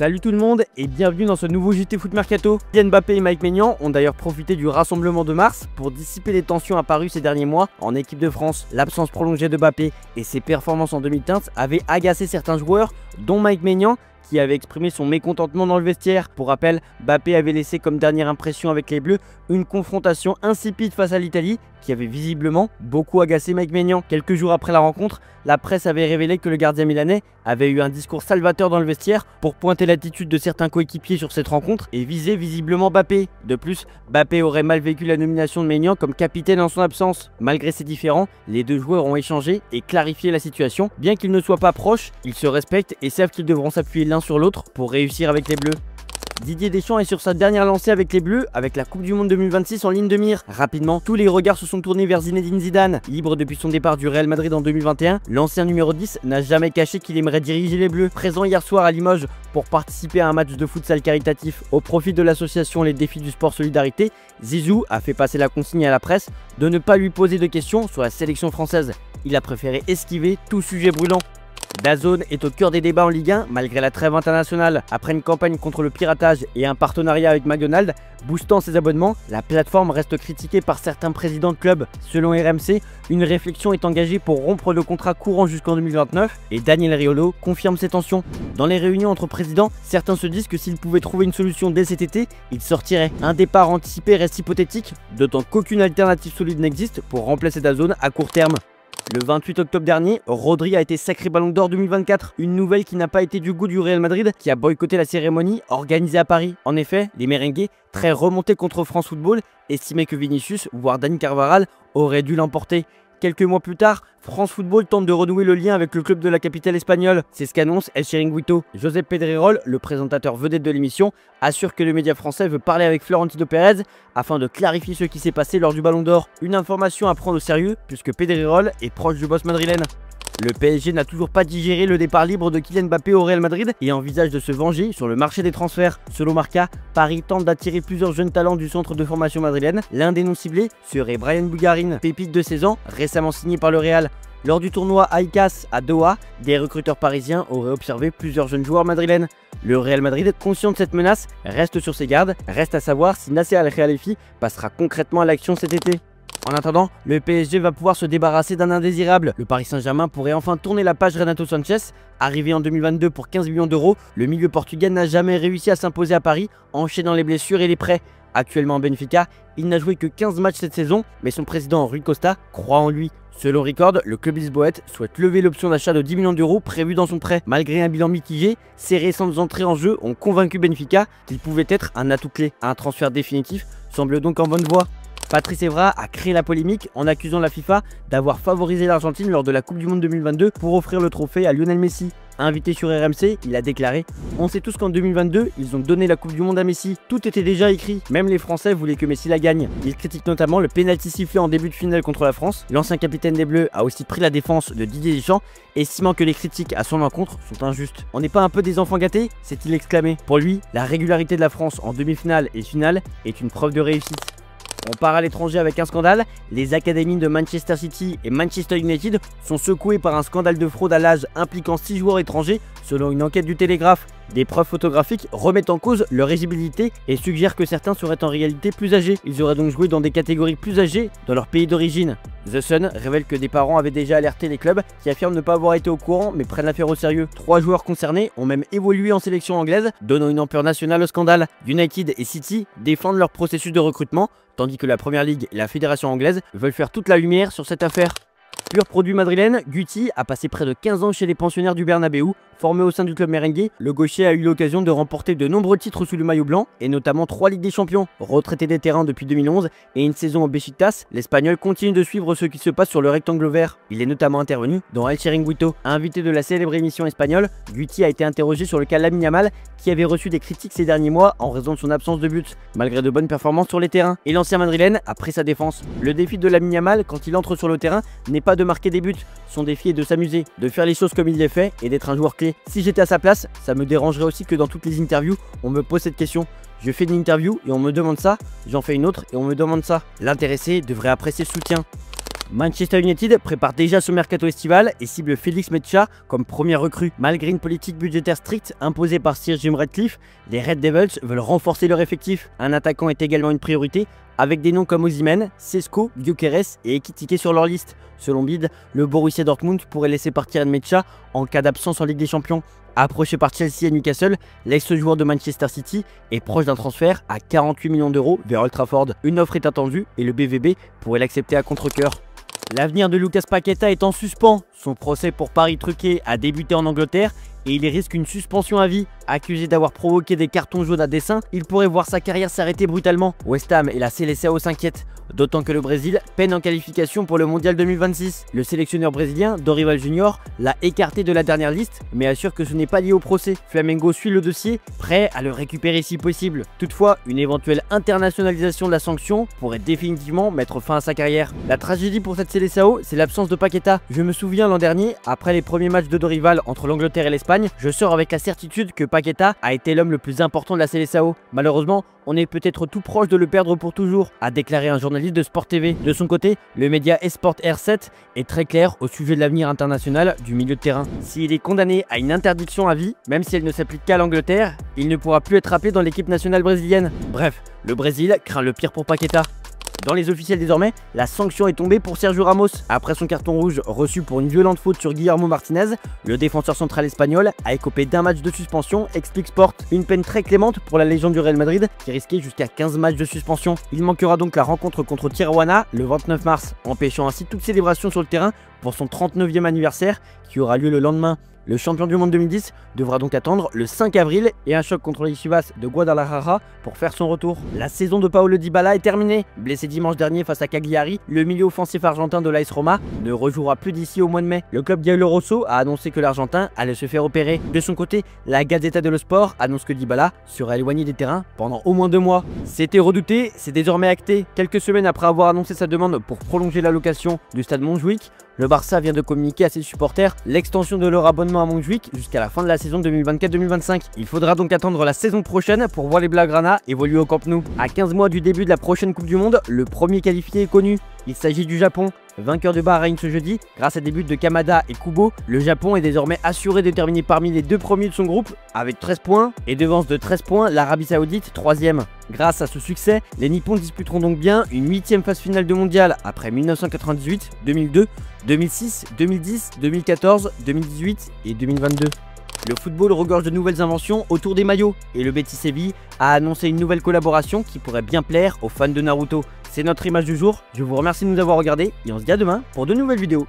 Salut tout le monde et bienvenue dans ce nouveau JT Foot Mercato. Kylian Mbappé et Mike Maignan ont d'ailleurs profité du rassemblement de mars pour dissiper les tensions apparues ces derniers mois en équipe de France. L'absence prolongée de Mbappé et ses performances en demi-teinte avaient agacé certains joueurs, dont Mike Maignan, qui avait exprimé son mécontentement dans le vestiaire. Pour rappel, Mbappé avait laissé comme dernière impression avec les Bleus une confrontation insipide face à l'Italie qui avait visiblement beaucoup agacé Mike Maignan. Quelques jours après la rencontre, la presse avait révélé que le gardien milanais avait eu un discours salvateur dans le vestiaire pour pointer l'attitude de certains coéquipiers sur cette rencontre et viser visiblement Mbappé. De plus, Mbappé aurait mal vécu la nomination de Maignan comme capitaine en son absence. Malgré ces différends, les deux joueurs ont échangé et clarifié la situation. Bien qu'ils ne soient pas proches, ils se respectent et savent qu'ils devront s'appuyer l'un sur l'autre pour réussir avec les Bleus. Didier Deschamps est sur sa dernière lancée avec les Bleus, avec la Coupe du Monde 2026 en ligne de mire. Rapidement, tous les regards se sont tournés vers Zinedine Zidane. Libre depuis son départ du Real Madrid en 2021, l'ancien numéro 10 n'a jamais caché qu'il aimerait diriger les Bleus. Présent hier soir à Limoges pour participer à un match de futsal caritatif au profit de l'association Les Défis du Sport Solidarité, Zizou a fait passer la consigne à la presse de ne pas lui poser de questions sur la sélection française. Il a préféré esquiver tout sujet brûlant. DAZN est au cœur des débats en Ligue 1 malgré la trêve internationale. Après une campagne contre le piratage et un partenariat avec McDonald's boostant ses abonnements, la plateforme reste critiquée par certains présidents de clubs. Selon RMC, une réflexion est engagée pour rompre le contrat courant jusqu'en 2029 et Daniel Riolo confirme ces tensions. Dans les réunions entre présidents, certains se disent que s'ils pouvaient trouver une solution dès cet été, ils sortiraient. Un départ anticipé reste hypothétique, d'autant qu'aucune alternative solide n'existe pour remplacer DAZN à court terme. Le 28 octobre dernier, Rodri a été sacré Ballon d'Or 2024, une nouvelle qui n'a pas été du goût du Real Madrid qui a boycotté la cérémonie organisée à Paris. En effet, les merengues, très remontés contre France Football, estimaient que Vinicius, voire Dani Carvajal, auraient dû l'emporter. Quelques mois plus tard, France Football tente de renouer le lien avec le club de la capitale espagnole. C'est ce qu'annonce El Chiringuito. Josep Pedrerol, le présentateur vedette de l'émission, assure que le média français veut parler avec Florentino Pérez afin de clarifier ce qui s'est passé lors du Ballon d'Or. Une information à prendre au sérieux puisque Pedrerol est proche du boss madrilène. Le PSG n'a toujours pas digéré le départ libre de Kylian Mbappé au Real Madrid et envisage de se venger sur le marché des transferts. Selon Marca, Paris tente d'attirer plusieurs jeunes talents du centre de formation madrilène. L'un des noms ciblés serait Bryan Bugarin, pépite de 16 ans, récemment signé par le Real. Lors du tournoi ICAS à Doha, des recruteurs parisiens auraient observé plusieurs jeunes joueurs madrilènes. Le Real Madrid, conscient de cette menace, reste sur ses gardes. Reste à savoir si Nasser Al-Khelaifi passera concrètement à l'action cet été. En attendant, le PSG va pouvoir se débarrasser d'un indésirable. Le Paris Saint-Germain pourrait enfin tourner la page Renato Sanchez. Arrivé en 2022 pour 15 millions d'euros, le milieu portugais n'a jamais réussi à s'imposer à Paris, enchaînant les blessures et les prêts. Actuellement en Benfica, il n'a joué que 15 matchs cette saison, mais son président Rui Costa croit en lui. Selon Record, le club lisboète souhaite lever l'option d'achat de 10 millions d'euros prévue dans son prêt. Malgré un bilan mitigé, ses récentes entrées en jeu ont convaincu Benfica qu'il pouvait être un atout clé. Un transfert définitif semble donc en bonne voie. Patrice Evra a créé la polémique en accusant la FIFA d'avoir favorisé l'Argentine lors de la Coupe du Monde 2022 pour offrir le trophée à Lionel Messi. Invité sur RMC, il a déclaré « On sait tous qu'en 2022, ils ont donné la Coupe du Monde à Messi. Tout était déjà écrit. Même les Français voulaient que Messi la gagne. » Il critique notamment le pénalty sifflé en début de finale contre la France. L'ancien capitaine des Bleus a aussi pris la défense de Didier Deschamps, estimant que les critiques à son encontre sont injustes. « On n'est pas un peu des enfants gâtés ?» s'est-il exclamé. Pour lui, la régularité de la France en demi-finale et finale est une preuve de réussite. On part à l'étranger avec un scandale. Les académies de Manchester City et Manchester United sont secouées par un scandale de fraude à l'âge impliquant 6 joueurs étrangers selon une enquête du Télégraphe. Des preuves photographiques remettent en cause leur éligibilité et suggèrent que certains seraient en réalité plus âgés. Ils auraient donc joué dans des catégories plus âgées dans leur pays d'origine. The Sun révèle que des parents avaient déjà alerté les clubs qui affirment ne pas avoir été au courant mais prennent l'affaire au sérieux. 3 joueurs concernés ont même évolué en sélection anglaise, donnant une ampleur nationale au scandale. United et City défendent leur processus de recrutement, tandis que la Premier League et la Fédération anglaise veulent faire toute la lumière sur cette affaire. Pur produit madrilène, Guti a passé près de 15 ans chez les pensionnaires du Bernabéu. Formé au sein du club merengue, le gaucher a eu l'occasion de remporter de nombreux titres sous le maillot blanc et notamment 3 Ligues des Champions. Retraité des terrains depuis 2011 et une saison au Besiktas, l'Espagnol continue de suivre ce qui se passe sur le rectangle vert. Il est notamment intervenu dans El Chiringuito. Invité de la célèbre émission espagnole, Guti a été interrogé sur le cas Lamine Yamal qui avait reçu des critiques ces derniers mois en raison de son absence de but, malgré de bonnes performances sur les terrains. Et l'ancien madrilène a pris sa défense. Le défi de Lamine Yamal quand il entre sur le terrain n'est pas de marquer des buts, son défi est de s'amuser, de faire les choses comme il les fait et d'être un joueur clé. Si j'étais à sa place, ça me dérangerait aussi que dans toutes les interviews, on me pose cette question. Je fais une interview et on me demande ça, j'en fais une autre et on me demande ça. L'intéressé devrait apprécier ce soutien. Manchester United prépare déjà son mercato estival et cible Félix Mecha comme première recrue. Malgré une politique budgétaire stricte imposée par Sir Jim Ratcliffe, les Red Devils veulent renforcer leur effectif. Un attaquant est également une priorité, avec des noms comme Osimhen, Sesko, Gyökeres et Ekitike sur leur liste. Selon Bild, le Borussia Dortmund pourrait laisser partir Mecha en cas d'absence en Ligue des Champions. Approché par Chelsea et Newcastle, l'ex-joueur de Manchester City est proche d'un transfert à 48 millions d'euros vers Old Trafford. Une offre est attendue et le BVB pourrait l'accepter à contre-cœur. L'avenir de Lucas Paqueta est en suspens. Son procès pour paris truqué a débuté en Angleterre et il risque une suspension à vie. Accusé d'avoir provoqué des cartons jaunes à dessein, il pourrait voir sa carrière s'arrêter brutalement. West Ham et la Seleção s'inquiètent, d'autant que le Brésil peine en qualification pour le Mondial 2026. Le sélectionneur brésilien, Dorival Junior, l'a écarté de la dernière liste, mais assure que ce n'est pas lié au procès. Flamengo suit le dossier, prêt à le récupérer si possible. Toutefois, une éventuelle internationalisation de la sanction pourrait définitivement mettre fin à sa carrière. La tragédie pour cette Seleção, c'est l'absence de Paqueta. Je me souviens l'an dernier, après les premiers matchs de Dorival entre l'Angleterre et l'Espagne, je sors avec la certitude que Paqueta a été l'homme le plus important de la Seleção. Malheureusement, on est peut-être tout proche de le perdre pour toujours, a déclaré un journaliste de Sport TV. De son côté, le média Esport R7 est très clair au sujet de l'avenir international du milieu de terrain. S'il est condamné à une interdiction à vie, même si elle ne s'applique qu'à l'Angleterre, il ne pourra plus être appelé dans l'équipe nationale brésilienne. Bref, le Brésil craint le pire pour Paqueta. Dans les officiels désormais, la sanction est tombée pour Sergio Ramos. Après son carton rouge reçu pour une violente faute sur Guillermo Martinez, le défenseur central espagnol a écopé d'un match de suspension, explique Sport. Une peine très clémente pour la légende du Real Madrid qui risquait jusqu'à 15 matchs de suspension. Il manquera donc la rencontre contre Tijuana le 29 mars, empêchant ainsi toute célébration sur le terrain pour son 39e anniversaire qui aura lieu le lendemain. Le champion du monde 2010 devra donc attendre le 5 avril et un choc contre les Chivas de Guadalajara pour faire son retour. La saison de Paulo Dybala est terminée. Blessé dimanche dernier face à Cagliari, le milieu offensif argentin de l'AS Roma ne rejouera plus d'ici au mois de mai. Le club Giallo Rosso a annoncé que l'Argentin allait se faire opérer. De son côté, la Gazzetta dello Sport annonce que Dybala sera éloigné des terrains pendant au moins 2 mois. C'était redouté, c'est désormais acté. Quelques semaines après avoir annoncé sa demande pour prolonger la location du stade Montjuïc, le Barça vient de communiquer à ses supporters l'extension de leur abonnement à Montjuïc jusqu'à la fin de la saison 2024-2025. Il faudra donc attendre la saison prochaine pour voir les Blaugrana évoluer au Camp Nou. À 15 mois du début de la prochaine Coupe du Monde, le premier qualifié est connu. Il s'agit du Japon. Vainqueur de Bahreïn ce jeudi, grâce à des buts de Kamada et Kubo, le Japon est désormais assuré de terminer parmi les 2 premiers de son groupe avec 13 points et devance de 13 points l'Arabie Saoudite 3e. Grâce à ce succès, les Nippons disputeront donc bien une 8e phase finale de mondial après 1998, 2002, 2006, 2010, 2014, 2018 et 2022. Le football regorge de nouvelles inventions autour des maillots et le Betis Séville a annoncé une nouvelle collaboration qui pourrait bien plaire aux fans de Naruto. C'est notre image du jour, je vous remercie de nous avoir regardés et on se dit à demain pour de nouvelles vidéos.